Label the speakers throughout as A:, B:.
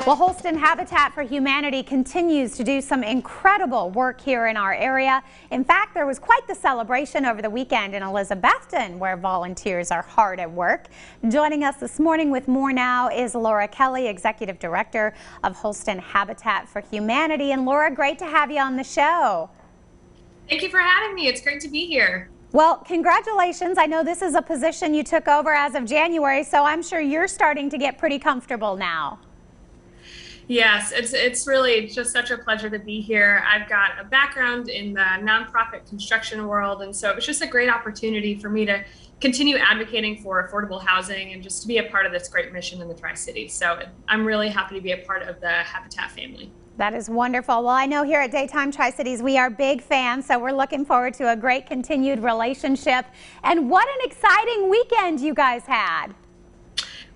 A: Well, Holston Habitat for Humanity continues to do some incredible work here in our area. In fact, there was quite the celebration over the weekend in Elizabethton, where volunteers are hard at work. Joining us this morning with more now is Laura Kelly, Executive Director of Holston Habitat for Humanity. And Laura, great to have you on the show.
B: Thank you for having me. It's great to be here.
A: Well, congratulations. I know this is a position you took over as of January, so I'm sure you're starting to get pretty comfortable now.
B: Yes, it's really just such a pleasure to be here. I've got a background in the nonprofit construction world, and so it was just a great opportunity for me to continue advocating for affordable housing and just to be a part of this great mission in the Tri-Cities. So I'm really happy to be a part of the Habitat family.
A: That is wonderful. Well, I know here at Daytime Tri-Cities we are big fans, so we're looking forward to a great continued relationship. And what an exciting weekend you guys had.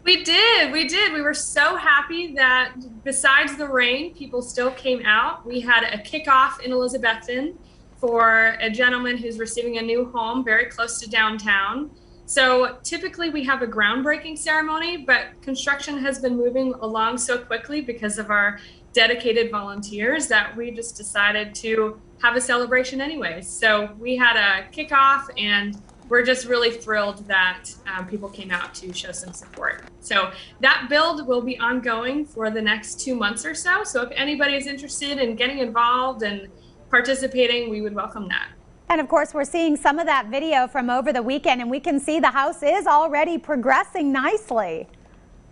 B: We did. We were so happy that besides the rain, people still came out. We had a kickoff in Elizabethton for a gentleman who's receiving a new home very close to downtown. So typically we have a groundbreaking ceremony, but construction has been moving along so quickly because of our dedicated volunteers that we just decided to have a celebration anyways. So we had a kickoff, and we're just really thrilled that people came out to show some support. So that build will be ongoing for the next 2 months or so. So if anybody is interested in getting involved and participating, we would welcome that.
A: And of course, we're seeing some of that video from over the weekend, and we can see the house is already progressing nicely.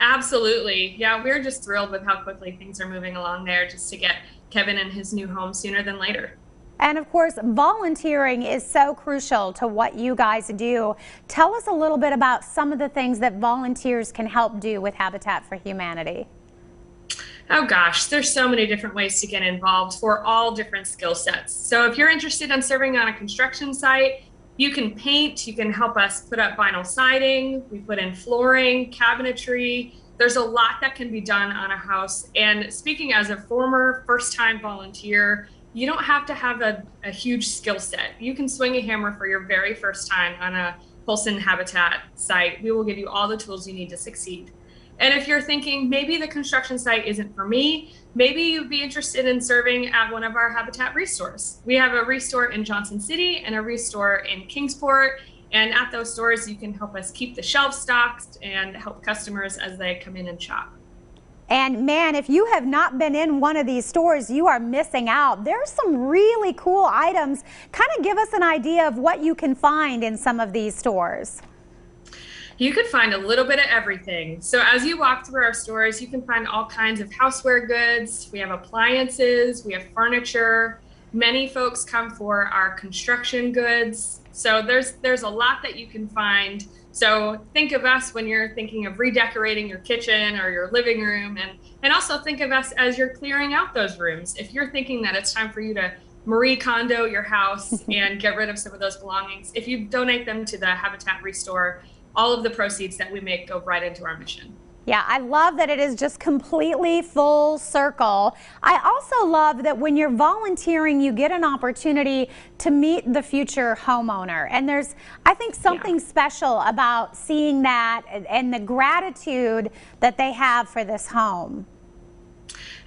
B: Absolutely. Yeah, we're just thrilled with how quickly things are moving along there, just to get Kevin in his new home sooner than later.
A: And of course, volunteering is so crucial to what you guys do. Tell us a little bit about some of the things that volunteers can help do with Habitat for Humanity.
B: Oh gosh, there's so many different ways to get involved for all different skill sets. So if you're interested in serving on a construction site, you can paint, you can help us put up vinyl siding, we put in flooring, cabinetry. There's a lot that can be done on a house. And speaking as a former first-time volunteer, you don't have to have a huge skill set. You can swing a hammer for your very first time on a Holston Habitat site. We will give you all the tools you need to succeed. And if you're thinking maybe the construction site isn't for me, maybe you'd be interested in serving at one of our Habitat restores. We have a restore in Johnson City and a restore in Kingsport. And at those stores, you can help us keep the shelves stocked and help customers as they come in and shop.
A: And man, if you have not been in one of these stores, you are missing out. There's some really cool items. Kind of give us an idea of what you can find in some of these stores.
B: You could find a little bit of everything. So as you walk through our stores, you can find all kinds of houseware goods. We have appliances, we have furniture. Many folks come for our construction goods. So there's a lot that you can find. So think of us when you're thinking of redecorating your kitchen or your living room, and also think of us as you're clearing out those rooms. If you're thinking that it's time for you to Marie Kondo your house and get rid of some of those belongings, if you donate them to the Habitat Restore, all of the proceeds that we make go right into our mission.
A: Yeah, I love that it is just completely full circle. I also love that when you're volunteering, you get an opportunity to meet the future homeowner. And there's, I think, something special about seeing that and the gratitude that they have for this home.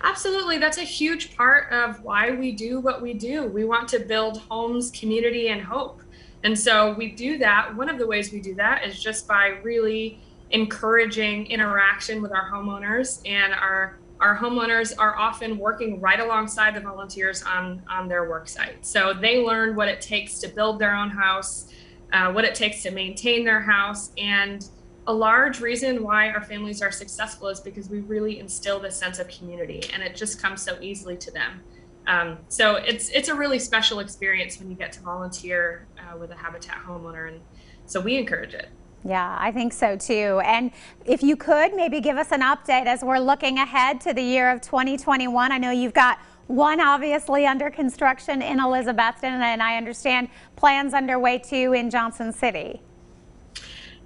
B: Absolutely. That's a huge part of why we do what we do. We want to build homes, community, and hope. And so we do that. One of the ways we do that is just by really encouraging interaction with our homeowners, and our homeowners are often working right alongside the volunteers on their work site. So they learn what it takes to build their own house, what it takes to maintain their house. And a large reason why our families are successful is because we really instill this sense of community, and it just comes so easily to them. So it's a really special experience when you get to volunteer with a Habitat homeowner, and so we encourage it.
A: Yeah, I think so too. And if you could maybe give us an update as we're looking ahead to the year of 2021. I know you've got one obviously under construction in Elizabethton, and I understand plans underway too in Johnson City.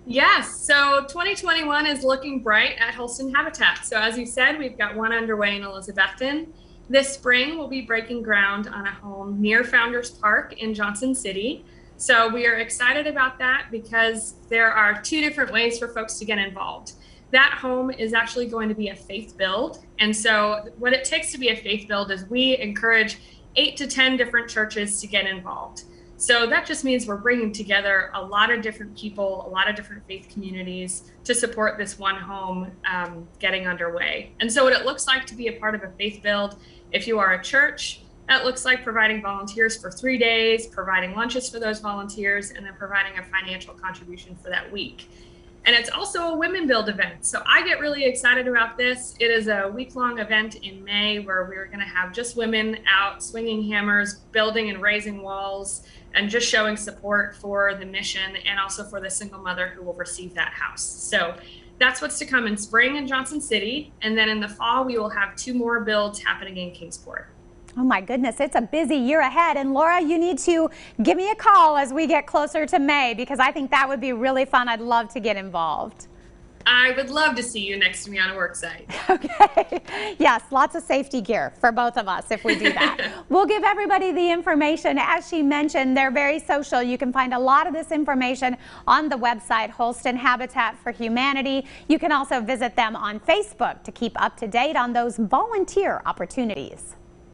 B: Yes, so 2021 is looking bright at Holston Habitat. So as you said, we've got one underway in Elizabethton. This spring, we'll be breaking ground on a home near Founders Park in Johnson City. So we are excited about that because there are two different ways for folks to get involved. That home is actually going to be a faith build. And so what it takes to be a faith build is we encourage 8 to 10 different churches to get involved. So that just means we're bringing together a lot of different people, a lot of different faith communities to support this one home getting underway. And so what it looks like to be a part of a faith build, if you are a church, that looks like providing volunteers for 3 days, providing lunches for those volunteers, and then providing a financial contribution for that week. And it's also a women build event. So I get really excited about this. It is a week-long event in May where we're going to have just women out swinging hammers, building and raising walls, and just showing support for the mission and also for the single mother who will receive that house. So that's what's to come in spring in Johnson City. And then in the fall, we will have 2 more builds happening in Kingsport.
A: Oh my goodness, it's a busy year ahead. And Laura, you need to give me a call as we get closer to May, because I think that would be really fun. I'd love to get involved.
B: I would love to see you next to me on a work site.
A: Okay. Yes, lots of safety gear for both of us if we do that. We'll give everybody the information. As she mentioned, they're very social. You can find a lot of this information on the website, Holston Habitat for Humanity. You can also visit them on Facebook to keep up to date on those volunteer opportunities.